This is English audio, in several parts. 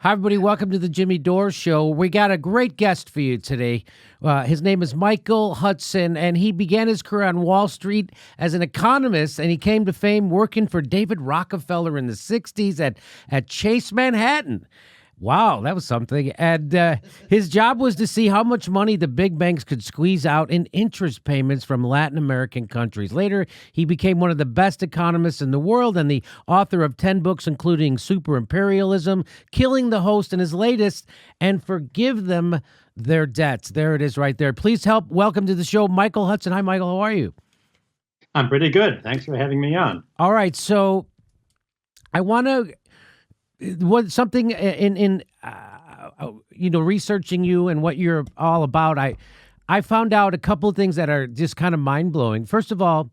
Hi, everybody. Welcome to the Jimmy Dore Show. We got a great guest for you today. His name is Michael Hudson, and he began his career on Wall Street as an economist, and he came to fame working for David Rockefeller in the 60s at Chase Manhattan. Wow, that was something. And his job was to see how much money the big banks could squeeze out in interest payments from Latin American countries. Later, he became one of the best economists in the world and the author of 10 books, including Super Imperialism, Killing the Host, and his latest, And Forgive Them Their Debts. There it is right there. Please welcome to the show, Michael Hudson. Hi, Michael. How are you? I'm pretty good. Thanks for having me on. All right. So I want to... something in researching you and what you're all about, I found out a couple of things that are just kind of mind-blowing. First of all,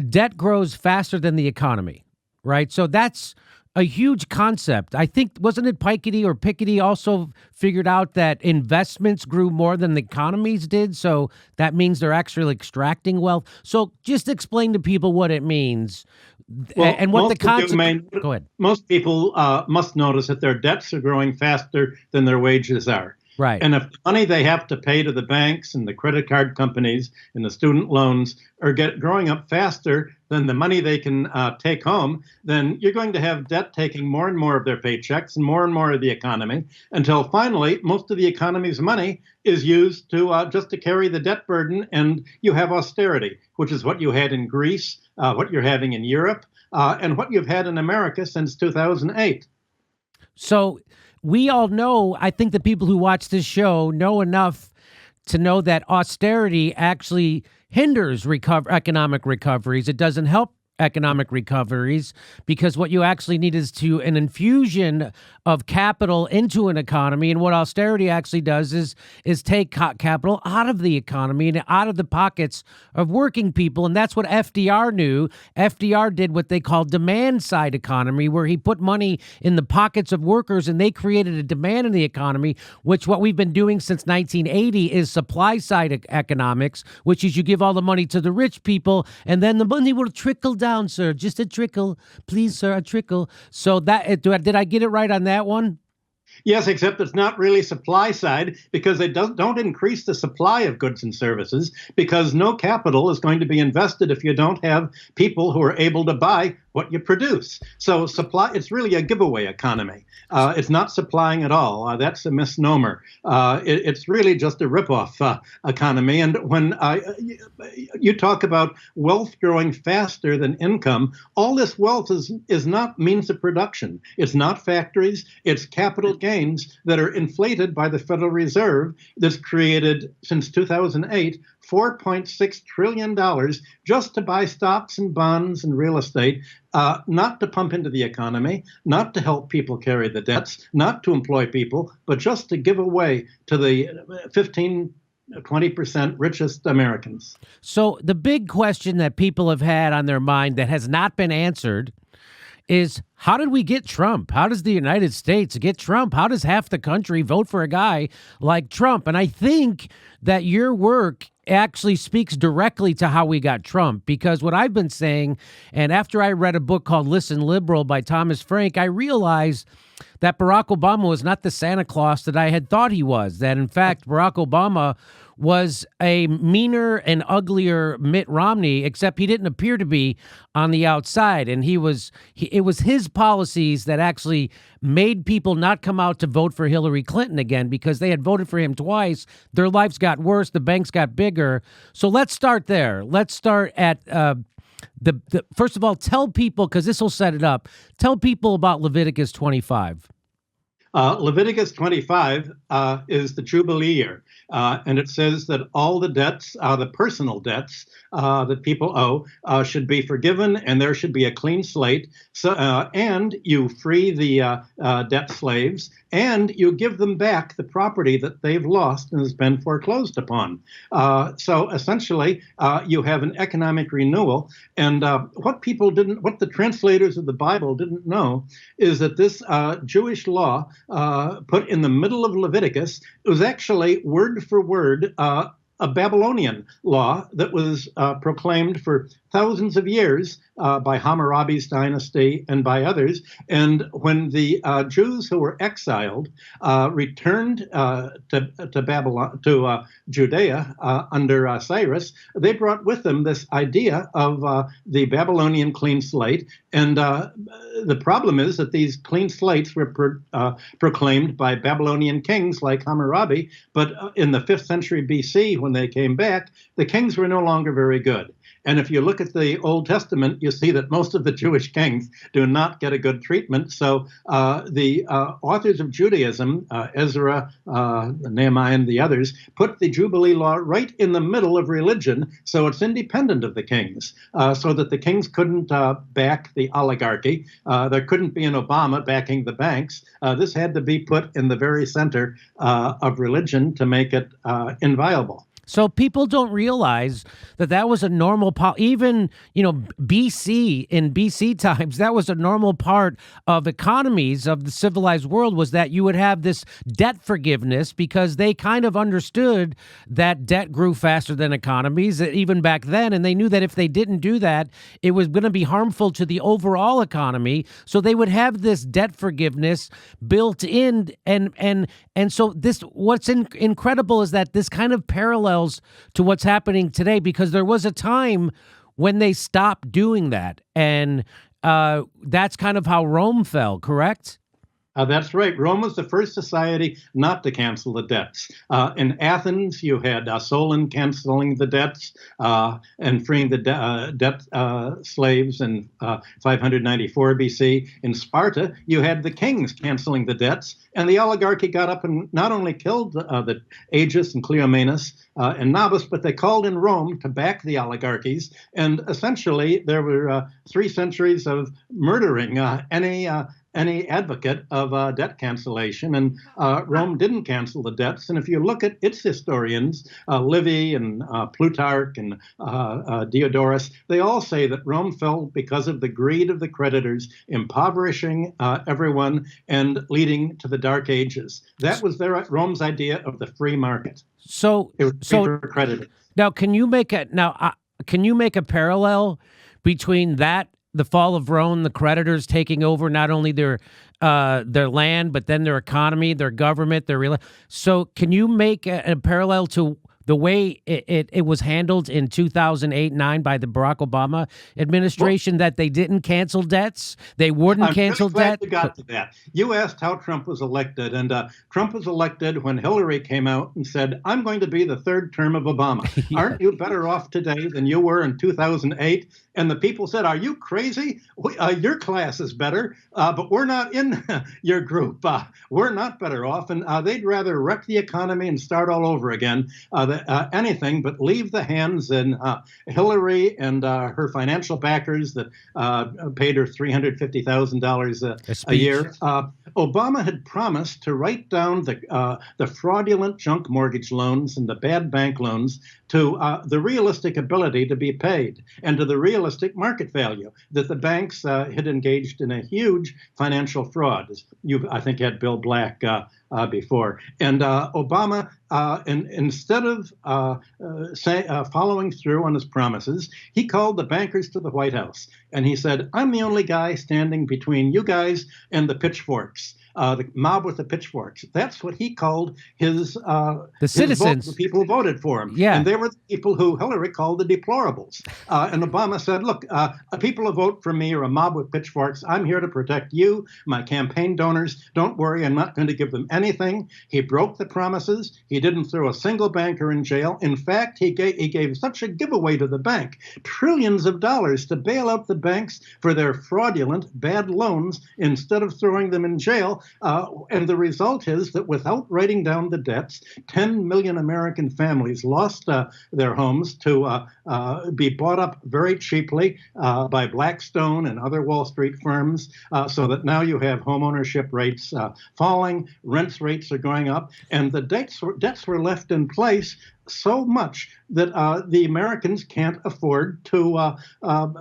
debt grows faster than the economy, right? So that's a huge concept. I think, wasn't it Piketty also figured out that investments grew more than the economies did? So that means they're actually extracting wealth. So just explain to people what it means. Well, and what the concept. Go ahead. Most people must notice that their debts are growing faster than their wages are. Right. And if the money they have to pay to the banks and the credit card companies and the student loans are growing up faster than the money they can take home, then you're going to have debt taking more and more of their paychecks and more of the economy until finally most of the economy's money is used to just to carry the debt burden, and you have austerity, which is what you had in Greece, what you're having in Europe, and what you've had in America since 2008. So we all know, I think the people who watch this show know enough to know that austerity actually hinders economic recoveries. It doesn't help economic recoveries because what you actually need is an infusion of capital into an economy. And what austerity actually does is take capital out of the economy and out of the pockets of working people. And that's what FDR knew. FDR did what they call demand side economy, where he put money in the pockets of workers and they created a demand in the economy, which what we've been doing since 1980 is supply side economics, which is you give all the money to the rich people and then the money will trickle down, sir. Just a trickle. Please, sir, a trickle. So did I get it right on that one? Yes, except it's not really supply side because they don't increase the supply of goods and services because no capital is going to be invested if you don't have people who are able to buy what you produce. So supply, it's really a giveaway economy. It's not supplying at all. That's a misnomer. It's really just a ripoff economy. And when you talk about wealth growing faster than income, all this wealth is not means of production. It's not factories. It's capital gains that are inflated by the Federal Reserve that's created since 2008 $4.6 trillion just to buy stocks and bonds and real estate, not to pump into the economy, not to help people carry the debts, not to employ people, but just to give away to the 20% richest Americans. So the big question that people have had on their mind that has not been answered is, how did we get Trump? How does the United States get Trump? How does half the country vote for a guy like Trump? And I think that your work actually speaks directly to how we got Trump, because what I've been saying, and after I read a book called Listen Liberal by Thomas Frank, I realized that Barack Obama was not the Santa Claus that I had thought he was, that in fact Barack Obama was a meaner and uglier Mitt Romney, except he didn't appear to be on the outside. And it was his policies that actually made people not come out to vote for Hillary Clinton again, because they had voted for him twice. Their lives got worse. The banks got bigger. So let's start there. Let's start at first of all, tell people, because this will set it up, tell people about Leviticus 25. Leviticus 25 is the Jubilee year, and it says that all the debts, the personal debts that people owe, should be forgiven, and there should be a clean slate. So, and you free the debt slaves, and you give them back the property that they've lost and has been foreclosed upon. So essentially, you have an economic renewal. And what the translators of the Bible didn't know is that this Jewish law put in the middle of Leviticus was actually word for word a Babylonian law that was proclaimed for thousands of years by Hammurabi's dynasty and by others. And when the Jews who were exiled returned to Babylon, to Judea under Cyrus, they brought with them this idea of the Babylonian clean slate. And the problem is that these clean slates were proclaimed by Babylonian kings like Hammurabi, but in the 5th century BC, when they came back, the kings were no longer very good. And if you look at the Old Testament, you see that most of the Jewish kings do not get a good treatment. So the authors of Judaism, Ezra, Nehemiah, and the others, put the Jubilee law right in the middle of religion, so it's independent of the kings, so that the kings couldn't back the oligarchy. There couldn't be an Obama backing the banks. This had to be put in the very center of religion to make it inviolable. So people don't realize that that was a normal even, BC, in BC times, that was a normal part of economies of the civilized world, was that you would have this debt forgiveness because they kind of understood that debt grew faster than economies even back then. And they knew that if they didn't do that, it was going to be harmful to the overall economy. So they would have this debt forgiveness built in. And so what's incredible is that this kind of parallels to what's happening today, because there was a time when they stopped doing that. And that's kind of how Rome fell, correct? That's right. Rome was the first society not to cancel the debts. In Athens, you had Solon canceling the debts and freeing the debt slaves in 594 BC. In Sparta, you had the kings canceling the debts, and the oligarchy got up and not only killed the Agis and Cleomenes and Nabis, but they called in Rome to back the oligarchies. And essentially, there were 3 centuries of murdering any advocate of debt cancellation, and Rome didn't cancel the debts. And if you look at its historians, Livy and Plutarch and Diodorus, they all say that Rome fell because of the greed of the creditors, impoverishing everyone and leading to the Dark Ages. That was Rome's idea of the free market. So, it was free for creditors. Now, can you make a parallel between that? The fall of Rome, the creditors taking over not only their land, but then their economy, their government, So can you make a parallel to the way it was handled in 2008-9 by the Barack Obama administration, that they didn't cancel debts? They wouldn't cancel debt? You got to that. You asked how Trump was elected, and Trump was elected when Hillary came out and said, I'm going to be the 3rd term of Obama. Yeah. Aren't you better off today than you were in 2008? And the people said, are you crazy? Your class is better, but we're not in your group. We're not better off. And they'd rather wreck the economy and start all over again anything but leave the hands in Hillary and her financial backers that paid her $350,000 a year. Obama had promised to write down the fraudulent junk mortgage loans and the bad bank loans to the realistic ability to be paid and to the realistic market value, that the banks had engaged in a huge financial fraud. You've, I think, had Bill Black before. And Obama, instead of following through on his promises, he called the bankers to the White House. And he said, I'm the only guy standing between you guys and the pitchforks. The mob with the pitchforks. That's what he called the citizens, the people who voted for him. Yeah. And they were the people who Hillary called the deplorables. And Obama said, look, people who vote for me are a mob with pitchforks. I'm here to protect you, my campaign donors. Don't worry, I'm not going to give them anything. He broke the promises. He didn't throw a single banker in jail. In fact, he gave such a giveaway to the bank, trillions of dollars to bail out the banks for their fraudulent, bad loans instead of throwing them in jail. And the result is that without writing down the debts, 10 million American families lost their homes to be bought up very cheaply by Blackstone and other Wall Street firms, so that now you have homeownership rates falling, rents rates are going up, and the debts were left in place so much that the Americans can't afford to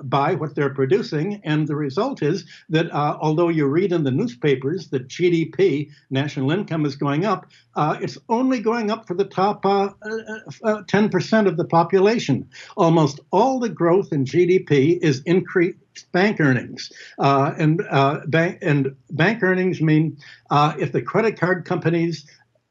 buy what they're producing. And the result is that although you read in the newspapers that GDP, national income, is going up, it's only going up for the top 10% of the population. Almost all the growth in GDP is increased bank earnings. Bank earnings mean if the credit card companies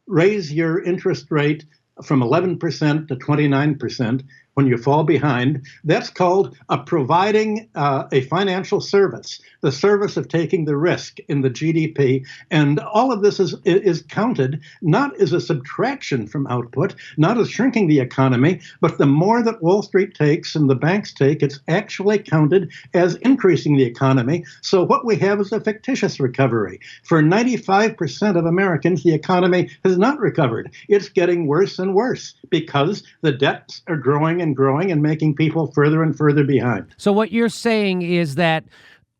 raise your interest rate from 11% to 29% when you fall behind, that's called providing a financial service, the service of taking the risk in the GDP. And all of this is counted not as a subtraction from output, not as shrinking the economy, but the more that Wall Street takes and the banks take, it's actually counted as increasing the economy. So what we have is a fictitious recovery. For 95% of Americans, the economy has not recovered. It's getting worse and worse because the debts are growing and growing and making people further and further behind. So what you're saying is that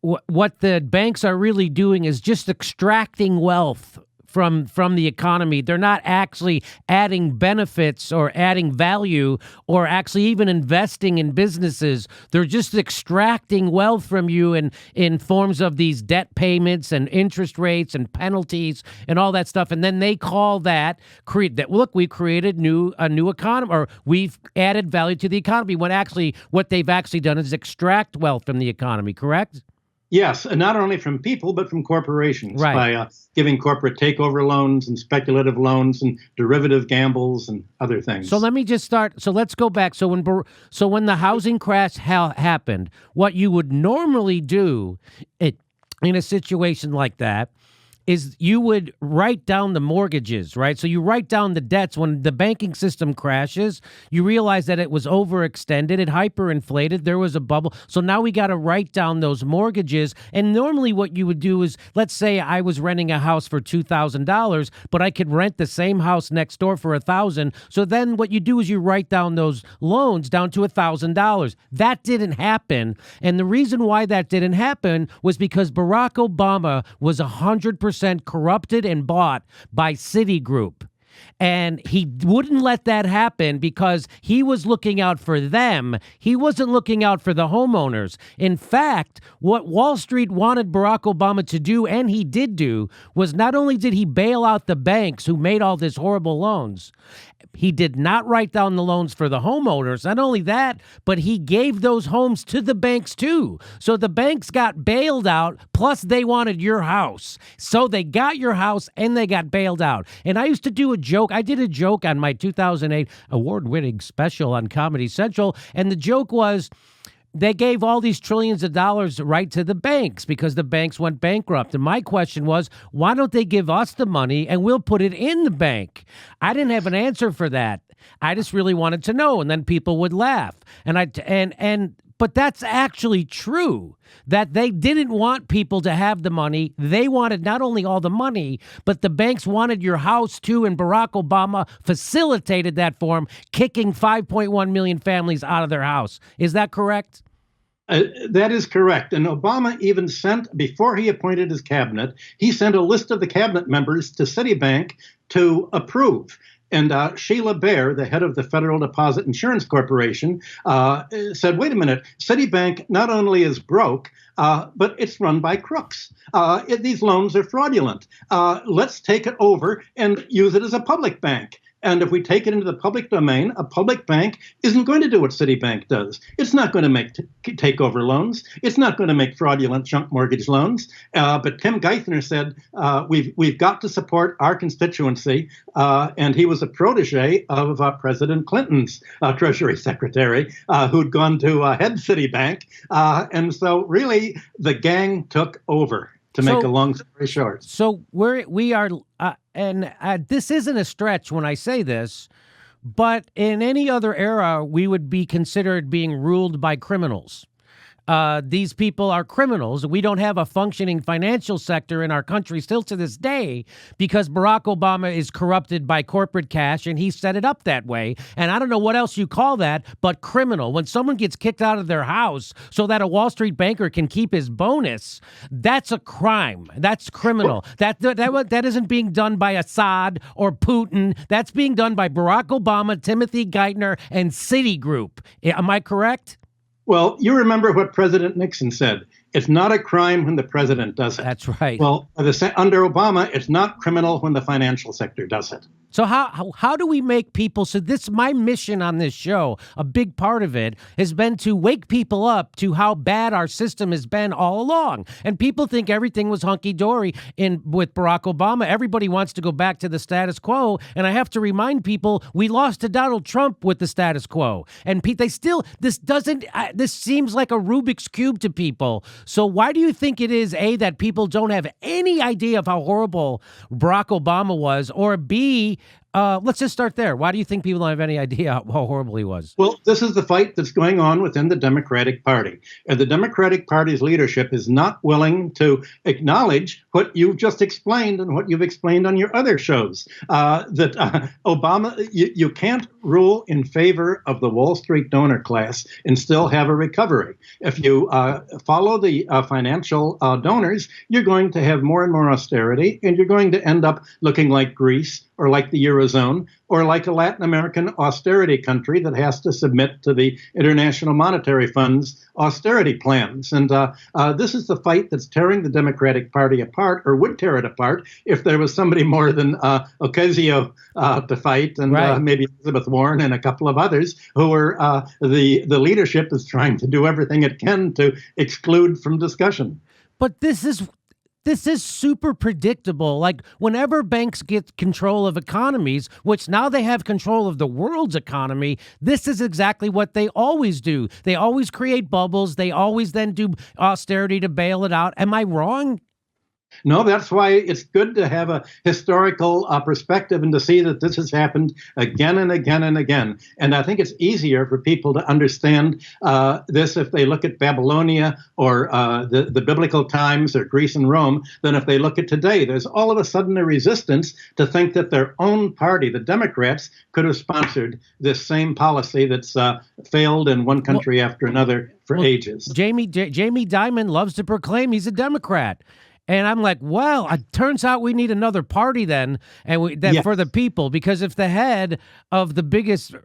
what the banks are really doing is just extracting wealth from the economy. They're not actually adding benefits or adding value or actually even investing in businesses. They're just extracting wealth from you in forms of these debt payments and interest rates and penalties and all that stuff. And then they call that look, we created a new economy, or we've added value to the economy, when actually what they've actually done is extract wealth from the economy, correct? Yes, and not only from people, but from corporations, right, by giving corporate takeover loans and speculative loans and derivative gambles and other things. So let me just start. So let's go back. So when the housing crash happened, what you would normally do in a situation like that is you would write down the mortgages, right? So you write down the debts. When the banking system crashes, you realize that it was overextended, it hyperinflated, there was a bubble. So now we got to write down those mortgages. And normally what you would do is, let's say I was renting a house for $2,000, but I could rent the same house next door for $1,000. So then what you do is you write down those loans down to $1,000. That didn't happen. And the reason why that didn't happen was because Barack Obama was 100% corrupted and bought by Citigroup. And he wouldn't let that happen because he was looking out for them. He wasn't looking out for the homeowners. In fact, what Wall Street wanted Barack Obama to do, and he did do, was not only did he bail out the banks who made all these horrible loans, he did not write down the loans for the homeowners. Not only that, but he gave those homes to the banks too. So the banks got bailed out, plus they wanted your house. So they got your house and they got bailed out. And I used to do a joke. I did a joke on my 2008 award-winning special on Comedy Central, and the joke was, they gave all these trillions of dollars right to the banks because the banks went bankrupt. And my question was, why don't they give us the money and we'll put it in the bank? I didn't have an answer for that. I just really wanted to know. And then people would laugh. But that's actually true, that they didn't want people to have the money. They wanted not only all the money, but the banks wanted your house too, and Barack Obama facilitated that for him, kicking 5.1 million families out of their house. Is that correct? That is correct. And Obama even sent, before he appointed his cabinet, he sent a list of the cabinet members to Citibank to approve. And Sheila Bair, the head of the Federal Deposit Insurance Corporation, said, wait a minute, Citibank not only is broke, but it's run by crooks. These loans are fraudulent. Let's take it over and use it as a public bank. And if we take it into the public domain, a public bank isn't going to do what Citibank does. It's not going to make takeover loans. It's not going to make fraudulent junk mortgage loans. But Tim Geithner said, we've got to support our constituency. And he was a protege of President Clinton's Treasury Secretary, who'd gone to head Citibank. And so really, the gang took over. To make a long story short. So we are, and this isn't a stretch when I say this, but in any other era, we would be considered being ruled by criminals. these people are criminals. We don't have a functioning financial sector in our country still to this day because Barack Obama is corrupted by corporate cash and he set it up that way. And I don't know what else you call that, but criminal. When someone gets kicked out of their house so that a Wall Street banker can keep his bonus, that's a crime. That's criminal. That isn't being done by Assad or Putin. That's being done by Barack Obama, Timothy Geithner, and Citigroup. Am I correct? Well, you remember what President Nixon said. It's not a crime when the president does it. That's right. Well, under Obama, it's not criminal when the financial sector does it. So how do we make people, so this, my mission on this show, a big part of it has been to wake people up to how bad our system has been all along. And people think everything was hunky-dory with Barack Obama. Everybody wants to go back to the status quo. And I have to remind people, we lost to Donald Trump with the status quo. And they still, this seems like a Rubik's Cube to people. So why do you think it is, A, that people don't have any idea of how horrible Barack Obama was, or B, let's just start there. Why do you think people don't have any idea how horrible he was? Well, this is the fight that's going on within the Democratic Party. And the Democratic Party's leadership is not willing to acknowledge what you've just explained and what you've explained on your other shows. That Obama, you can't rule in favor of the Wall Street donor class and still have a recovery. If you follow the financial donors, you're going to have more and more austerity, and you're going to end up looking like Greece or like the Eurozone, or like a Latin American austerity country that has to submit to the International Monetary Fund's austerity plans. And this is the fight that's tearing the Democratic Party apart, or would tear it apart if there was somebody more than Ocasio to fight, and right. Maybe Elizabeth Warren and a couple of others who are the leadership is trying to do everything it can to exclude from discussion. But this is super predictable. Like, whenever banks get control of economies, which now they have control of the world's economy, this is exactly what they always do. They always create bubbles. They always then do austerity to bail it out. Am I wrong? No, that's why it's good to have a historical perspective and to see that this has happened again and again and again. And I think it's easier for people to understand this if they look at Babylonia or the biblical times or Greece and Rome than if they look at today. There's all of a sudden a resistance to think that their own party, the Democrats, could have sponsored this same policy that's failed in one country after another for ages. Jamie Dimon loves to proclaim he's a Democrat. And I'm like, well, it turns out we need another party then, and Yes. for the people, because if the head of the biggest,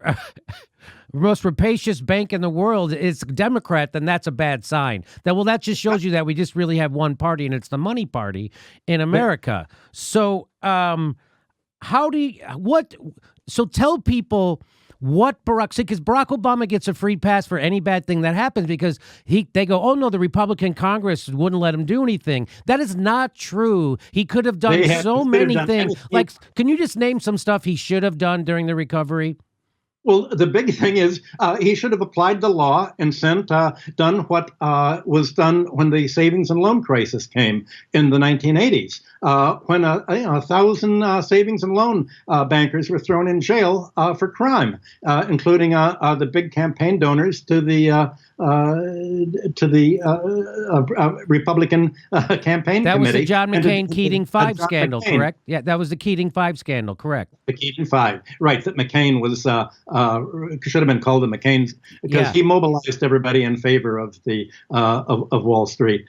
most rapacious bank in the world is Democrat, then that's a bad sign. That just shows you that we just really have one party, and it's the money party in America. So, so tell people what because Barack Obama gets a free pass for any bad thing that happens because they go, oh no, the Republican Congress wouldn't let him do anything. That is not true. He could have done so many things. Like, can you just name some stuff he should have done during the recovery? Well, the big thing is he should have applied the law and done what was done when the savings and loan crisis came in the 1980s, when 1,000 savings and loan bankers were thrown in jail for crime, including the big campaign donors to the Republican campaign committee. That was the John McCain-Keating 5 scandal, correct? Yeah, that was the Keating 5 scandal, correct? The Keating 5, right, that McCain was should have been called the McCain's because he mobilized everybody in favor of the of Wall Street.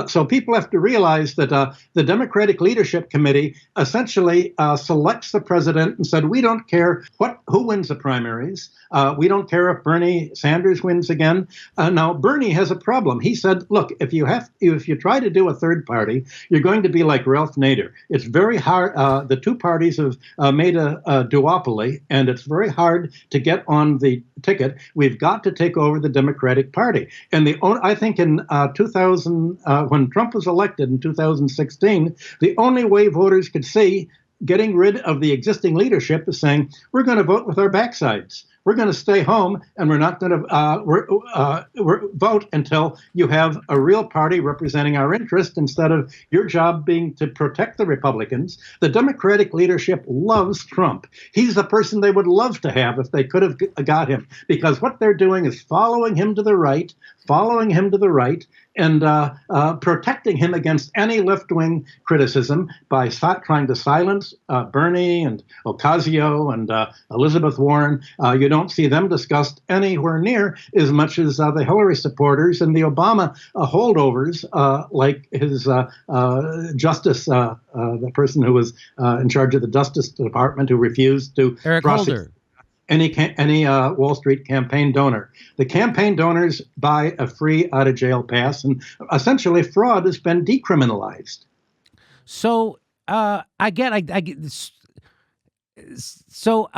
So people have to realize that the Democratic Leadership Committee essentially selects the president and said, we don't care who wins the primaries. We don't care if Bernie Sanders wins again. Now, Bernie has a problem. He said, look, if you try to do a third party, you're going to be like Ralph Nader. It's very hard. The two parties have made a duopoly, and it's very hard to get on the ticket. We've got to take over the Democratic Party. And I think in 2000, when Trump was elected in 2016, the only way voters could see getting rid of the existing leadership is saying, we're going to vote with our backsides. We're going to stay home, and we're not going to vote until you have a real party representing our interest instead of your job being to protect the Republicans. The Democratic leadership loves Trump. He's the person they would love to have if they could have got him, because what they're doing is following him to the right, and protecting him against any left-wing criticism by trying to silence Bernie and Ocasio and Elizabeth Warren. You don't see them discussed anywhere near as much as the Hillary supporters and the Obama holdovers, like his justice, the person who was in charge of the Justice Department who refused to Eric prosecute Holder. Any Wall Street campaign donor. The campaign donors buy a free out of jail pass, and essentially fraud has been decriminalized. So I get this. So,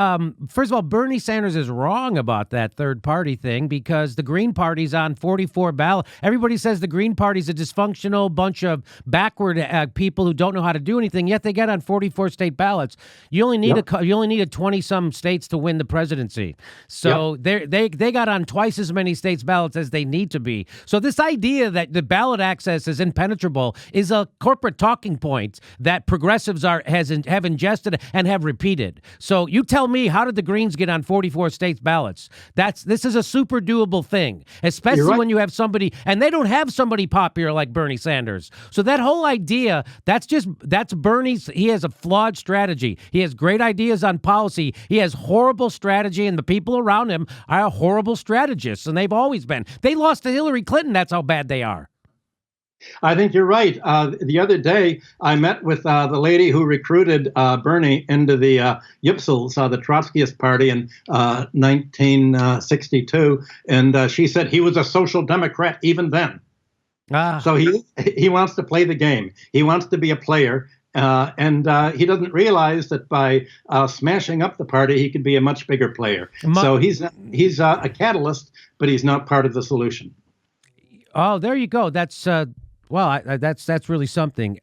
first of all, Bernie Sanders is wrong about that third party thing because the Green Party's on 44 ballots. Everybody says the Green Party's a dysfunctional bunch of backward people who don't know how to do anything. Yet they get on 44 state ballots. You only need you only need 20-some states to win the presidency. So they got on twice as many states ballots as they need to be. So this idea that the ballot access is impenetrable is a corporate talking point that progressives have ingested and have repeated. So you tell me, how did the Greens get on 44 states ballots? This is a super doable thing, especially when you have somebody, and they don't have somebody popular like Bernie Sanders. So that whole idea, that's Bernie's. He has a flawed strategy. He has great ideas on policy. He has horrible strategy, and the people around him are horrible strategists, and they've always been. They lost to Hillary Clinton. That's how bad they are. I think you're right. The other day, I met with the lady who recruited Bernie into the Yipsels, the Trotskyist party in 1962, and she said he was a social democrat even then. So he wants to play the game. He wants to be a player. And he doesn't realize that by smashing up the party, he could be a much bigger player. So he's a catalyst, but he's not part of the solution. Oh, there you go. That's that's really something.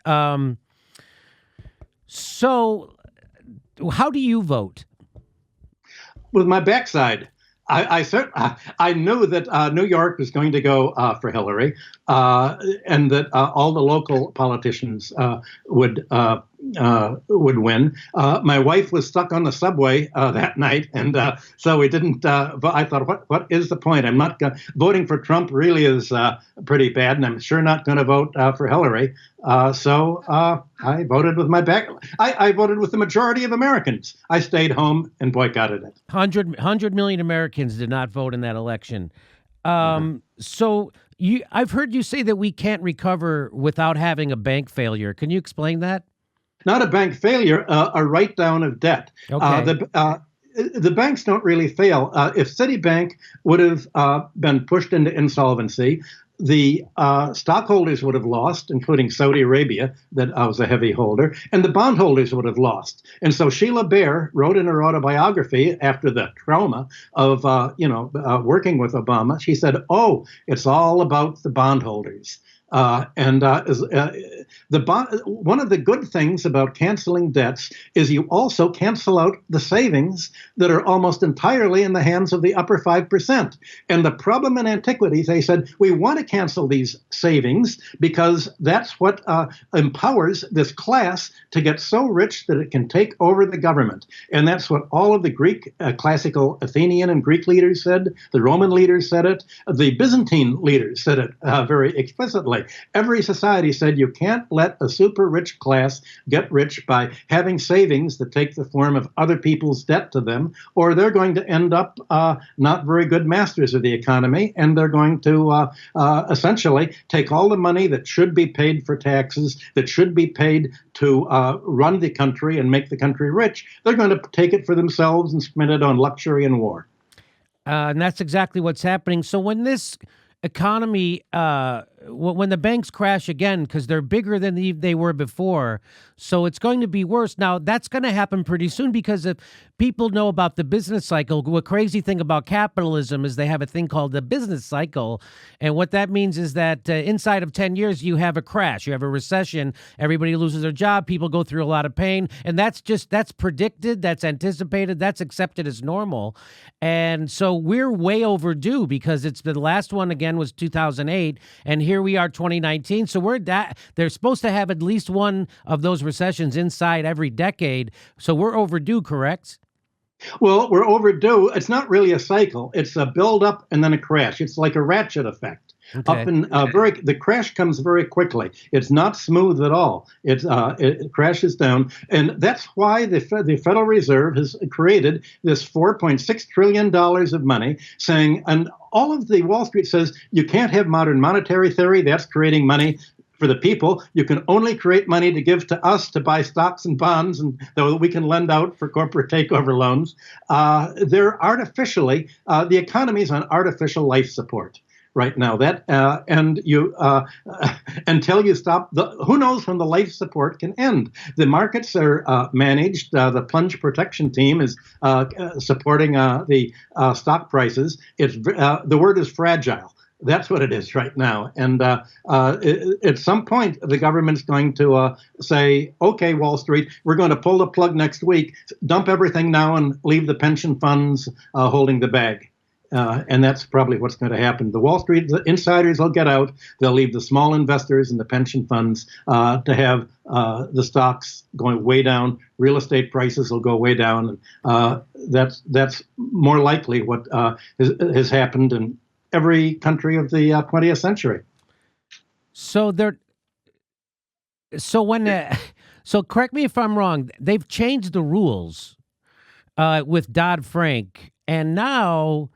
So, how do you vote? With my backside. I knew that New York was going to go for Hillary, and that all the local politicians would win. My wife was stuck on the subway that night, and so we didn't. But I thought, what is the point? I'm not voting for Trump. Really is pretty bad, and I'm sure not going to vote for Hillary. So I voted with my back. I voted with the majority of Americans. I stayed home and boycotted it. 100 million Americans did not vote in that election. So I've heard you say that we can't recover without having a bank failure. Can you explain that? Not a bank failure, a write-down of debt. Okay. The banks don't really fail. If Citibank would have been pushed into insolvency, the stockholders would have lost, including Saudi Arabia, that was a heavy holder, and the bondholders would have lost. And so Sheila Bair wrote in her autobiography after the trauma of working with Obama. She said, "Oh, it's all about the bondholders." One of the good things about canceling debts is you also cancel out the savings that are almost entirely in the hands of the upper 5%. And the problem in antiquity, they said, we want to cancel these savings because that's what empowers this class to get so rich that it can take over the government. And that's what all of the Greek, classical Athenian and Greek leaders said. The Roman leaders said it. The Byzantine leaders said it very explicitly. Every society said you can't let a super rich class get rich by having savings that take the form of other people's debt to them, or they're going to end up not very good masters of the economy, and they're going to essentially take all the money that should be paid for taxes, that should be paid to run the country and make the country rich. They're going to take it for themselves and spend it on luxury and war. And that's exactly what's happening. So when this economy when the banks crash again, because they're bigger than they were before, so it's going to be worse. Now, that's going to happen pretty soon because if people know about the business cycle, what crazy thing about capitalism is they have a thing called the business cycle. And what that means is that inside of 10 years, you have a crash, you have a recession, everybody loses their job, people go through a lot of pain. And that's predicted, that's anticipated, that's accepted as normal. And so we're way overdue because the last one again was 2008. And here we are 2019. So they're supposed to have at least one of those recessions inside every decade. So we're overdue, correct? Well, we're overdue. It's not really a cycle. It's a build up and then a crash. It's like a ratchet effect. Okay. Up and the crash comes very quickly. It's not smooth at all. It crashes down, and that's why the Federal Reserve has created this $4.6 trillion of money, saying, and all of the Wall Street says you can't have modern monetary theory. That's creating money for the people. You can only create money to give to us to buy stocks and bonds, and though we can lend out for corporate takeover loans. They're artificially the economy is on artificial life support right now. And you until you stop, who knows when the life support can end? The markets are managed. The plunge protection team is supporting the stock prices. The word is fragile. That's what it is right now. And at some point, the government's going to say, okay, Wall Street, we're going to pull the plug next week, dump everything now and leave the pension funds holding the bag. And that's probably what's going to happen. The Wall Street insiders will get out. They'll leave the small investors and the pension funds to have the stocks going way down. Real estate prices will go way down. That's more likely what has happened in every country of the 20th century. So so correct me if I'm wrong. They've changed the rules with Dodd-Frank, and now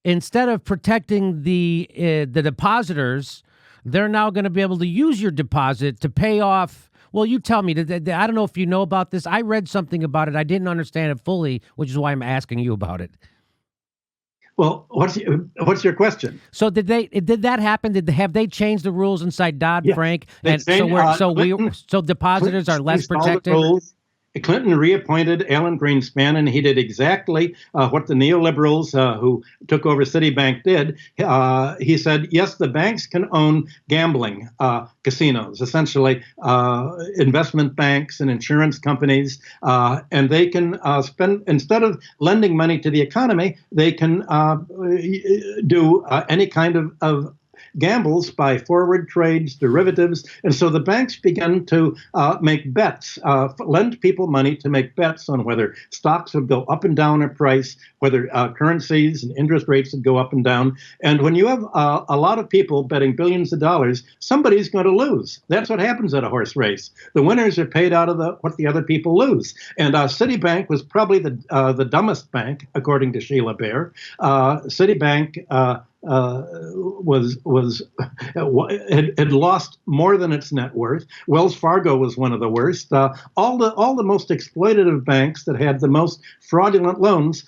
instead of protecting the depositors, they're now going to be able to use your deposit to pay off. Well, you tell me. I don't know if you know about this. I read something about it. I didn't understand it fully, which is why I'm asking you about it. Well, what's your question? So did that happen? Have they changed the rules inside Dodd-Frank? Yeah, and so depositors are less protected? Clinton reappointed Alan Greenspan, and he did exactly what the neoliberals who took over Citibank did. He said, yes, the banks can own gambling casinos, essentially investment banks and insurance companies, and they can spend, instead of lending money to the economy, they can do any kind of gambles by forward trades, derivatives. And so the banks began to make bets, lend people money to make bets on whether stocks would go up and down in price, whether currencies and interest rates would go up and down. And when you have a lot of people betting billions of dollars, somebody's going to lose. That's what happens at a horse race. The winners are paid out of what the other people lose. And Citibank was probably the dumbest bank, according to Sheila Bair. Citibank had lost more than its net worth. Wells Fargo was one of the worst. All the most exploitative banks that had the most fraudulent loans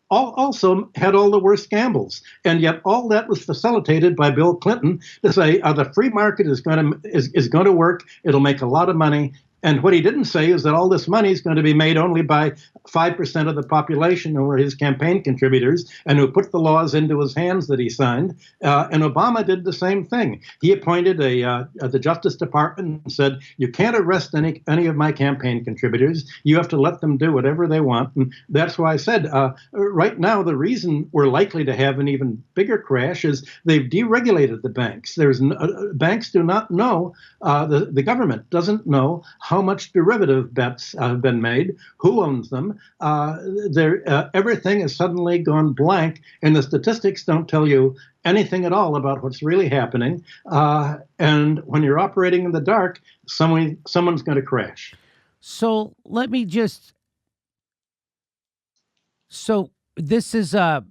also had all the worst gambles, and yet all that was facilitated by Bill Clinton to say the free market is going to work. It'll make a lot of money. And what he didn't say is that all this money is going to be made only by 5% of the population who were his campaign contributors and who put the laws into his hands that he signed. And Obama did the same thing. He appointed the Justice Department and said, you can't arrest any of my campaign contributors. You have to let them do whatever they want. And that's why I said right now the reason we're likely to have an even bigger crash is they've deregulated the banks. Banks do not know, the government doesn't know how much derivative bets have been made, who owns them. Everything has suddenly gone blank, and the statistics don't tell you anything at all about what's really happening. And when you're operating in the dark, someone's going to crash. So let me just. So this is a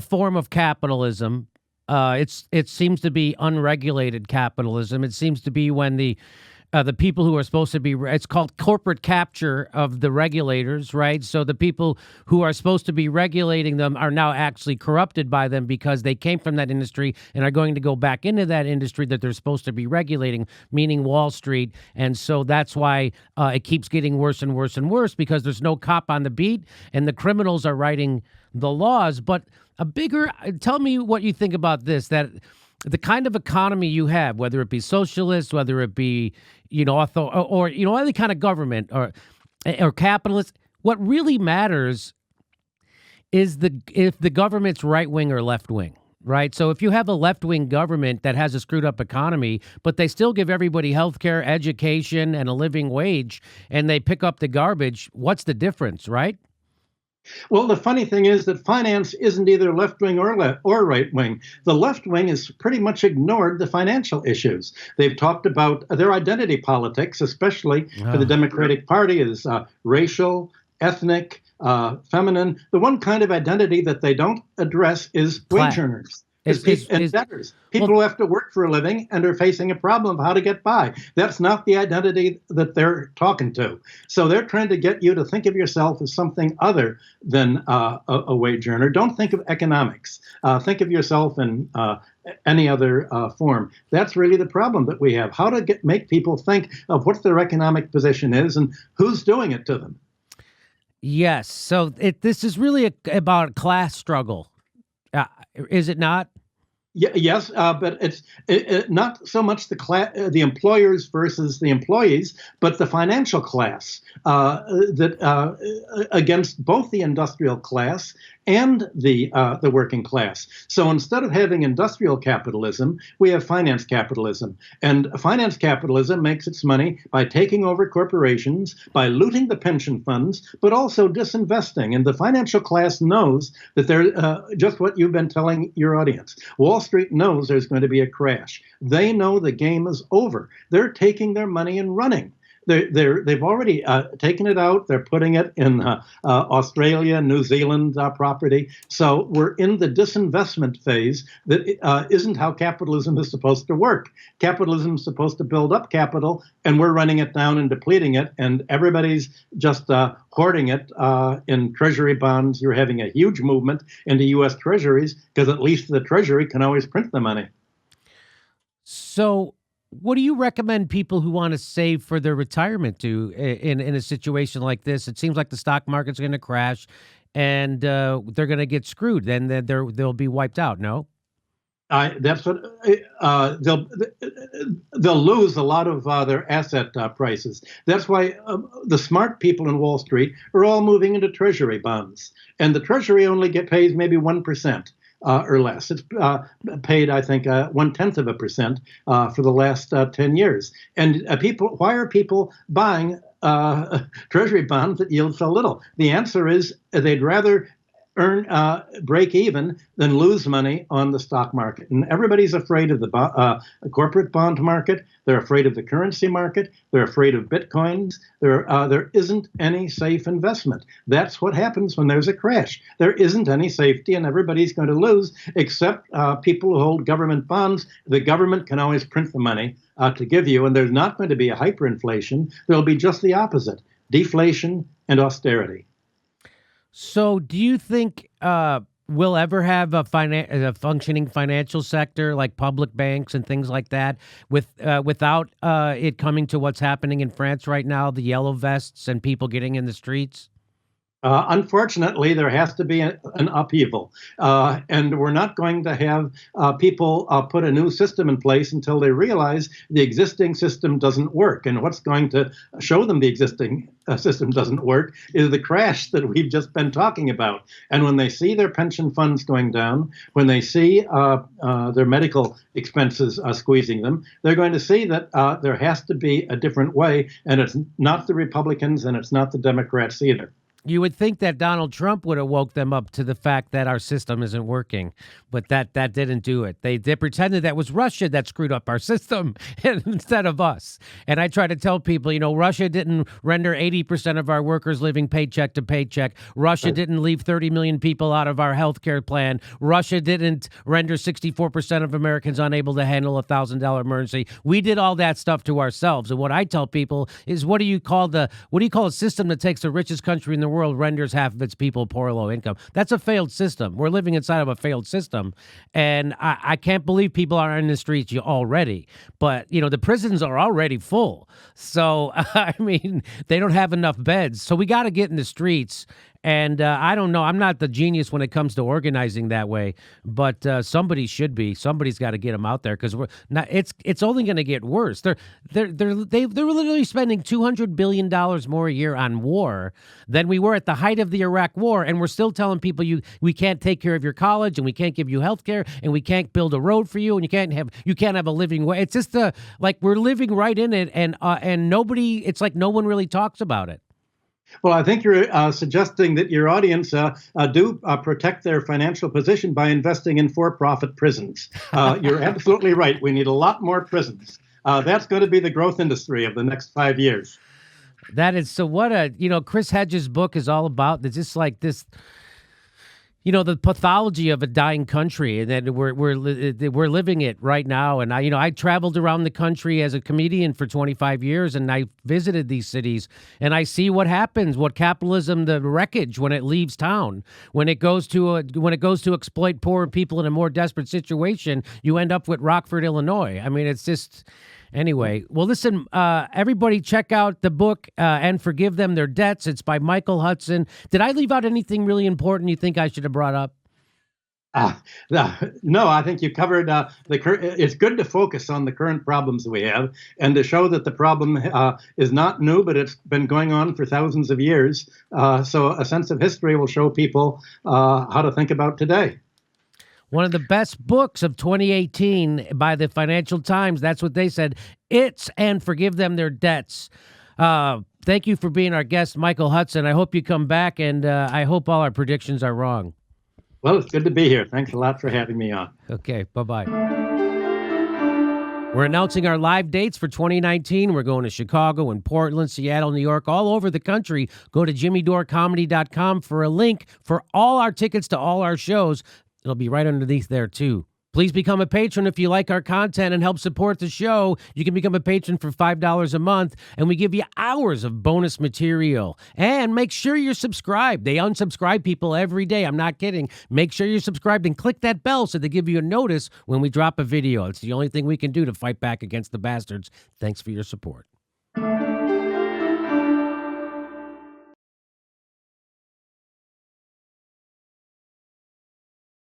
form of capitalism. It seems to be unregulated capitalism. It seems to be when the the people who are supposed to be, it's called corporate capture of the regulators, right? So the people who are supposed to be regulating them are now actually corrupted by them because they came from that industry and are going to go back into that industry that they're supposed to be regulating, meaning Wall Street. And so that's why it keeps getting worse and worse and worse, because there's no cop on the beat and the criminals are writing the laws. But tell me what you think about this, that the kind of economy you have, whether it be socialist, whether it be, or any kind of government or capitalist, what really matters is if the government's right wing or left wing, right? So if you have a left wing government that has a screwed up economy, but they still give everybody health care, education, and a living wage, and they pick up the garbage, what's the difference, right? Well, the funny thing is that finance isn't either left wing or right wing. The left wing has pretty much ignored the financial issues. They've talked about their identity politics, especially for the Democratic Party, is racial, ethnic, feminine. The one kind of identity that they don't address is wage earners. And debtors, people who have to work for a living and are facing a problem of how to get by. That's not the identity that they're talking to. So they're trying to get you to think of yourself as something other than a wage earner. Don't think of economics. Think of yourself in any other form. That's really the problem that we have. How to make people think of what their economic position is and who's doing it to them. Yes. So this is really about a class struggle. Is it not? Yes, but it's not so much the employers versus the employees, but the financial class against both the industrial class and the working class. So instead of having industrial capitalism, we have finance capitalism, and finance capitalism makes its money by taking over corporations, by looting the pension funds, but also disinvesting. And the financial class knows that they're just what you've been telling your audience. Wall Street knows there's going to be a crash. They know the game is over. They're taking their money and running. They've already taken it out. They're putting it in Australia, New Zealand property. So we're in the disinvestment phase that isn't how capitalism is supposed to work. Capitalism is supposed to build up capital, and we're running it down and depleting it, and everybody's just hoarding it in treasury bonds. You're having a huge movement into U.S. treasuries because at least the treasury can always print the money. So what do you recommend people who want to save for their retirement do in a situation like this? It seems like the stock market's going to crash and they're going to get screwed. Then they'll be wiped out, no? That's what they'll lose a lot of their asset prices. That's why the smart people in Wall Street are all moving into treasury bonds. And the treasury only pays maybe 1%. Or less. It's paid, I think, 0.1% for the last 10 years. And why are people buying treasury bonds that yield so little? The answer is they'd rather break even than lose money on the stock market. And everybody's afraid of the corporate bond market. They're afraid of the currency market. They're afraid of bitcoins. There isn't any safe investment. That's what happens when there's a crash. There isn't any safety, and everybody's going to lose, except people who hold government bonds. The government can always print the money to give you, and there's not going to be a hyperinflation. There'll be just the opposite, deflation and austerity. So do you think we'll ever have a functioning financial sector like public banks and things like that without it coming to what's happening in France right now, the yellow vests and people getting in the streets? Unfortunately, there has to be an upheaval, and we're not going to have people put a new system in place until they realize the existing system doesn't work. And what's going to show them the existing system doesn't work is the crash that we've just been talking about. And when they see their pension funds going down, when they see their medical expenses squeezing them, they're going to see that there has to be a different way, and it's not the Republicans and it's not the Democrats either. You would think that Donald Trump would have woke them up to the fact that our system isn't working, but that didn't do it. They pretended that was Russia that screwed up our system instead of us. And I try to tell people, Russia didn't render 80% of our workers living paycheck to paycheck. Russia didn't leave 30 million people out of our health care plan. Russia didn't render 64% of Americans unable to handle a $1,000 emergency. We did all that stuff to ourselves. And what I tell people is, what do you call a system that takes the richest country in the world, renders half of its people poor or low income? That's a failed system. We're living inside of a failed system. And I can't believe people are in the streets already. But, the prisons are already full. So, I mean, they don't have enough beds. So we got to get in the streets. And I don't know. I'm not the genius when it comes to organizing that way, but somebody should be. Somebody's got to get them out there, because we're not. It's only going to get worse. They're literally spending $200 billion more a year on war than we were at the height of the Iraq War, and we're still telling people we can't take care of your college, and we can't give you health care, and we can't build a road for you, and you can't have a living way. It's just like we're living right in it, and nobody. It's like no one really talks about it. Well, I think you're suggesting that your audience do protect their financial position by investing in for-profit prisons. You're absolutely right. We need a lot more prisons. That's going to be the growth industry of the next 5 years. That is so. Chris Hedges' book is all about. It's just like this. The pathology of a dying country, and then we're living it right now. And I traveled around the country as a comedian for 25 years, and I visited these cities, and I see what happens, what capitalism, the wreckage when it leaves town, when it goes to exploit poor people in a more desperate situation. You end up with Rockford, Illinois. I mean, it's just. Anyway, well, listen, everybody check out the book, And Forgive Them Their Debts. It's by Michael Hudson. Did I leave out anything really important you think I should have brought up? No, I think you covered it's good to focus on the current problems we have, and to show that the problem is not new, but it's been going on for thousands of years. So a sense of history will show people how to think about today. One of the best books of 2018 by the Financial Times. That's what they said. It's And Forgive Them Their Debts. Thank you for being our guest, Michael Hudson. I hope you come back, and I hope all our predictions are wrong. Well, it's good to be here. Thanks a lot for having me on. Okay, bye-bye. We're announcing our live dates for 2019. We're going to Chicago and Portland, Seattle, New York, all over the country. Go to jimmydorcomedy.com for a link for all our tickets to all our shows. It'll be right underneath there, too. Please become a patron if you like our content and help support the show. You can become a patron for $5 a month, and we give you hours of bonus material. And make sure you're subscribed. They unsubscribe people every day. I'm not kidding. Make sure you're subscribed and click that bell so they give you a notice when we drop a video. It's the only thing we can do to fight back against the bastards. Thanks for your support.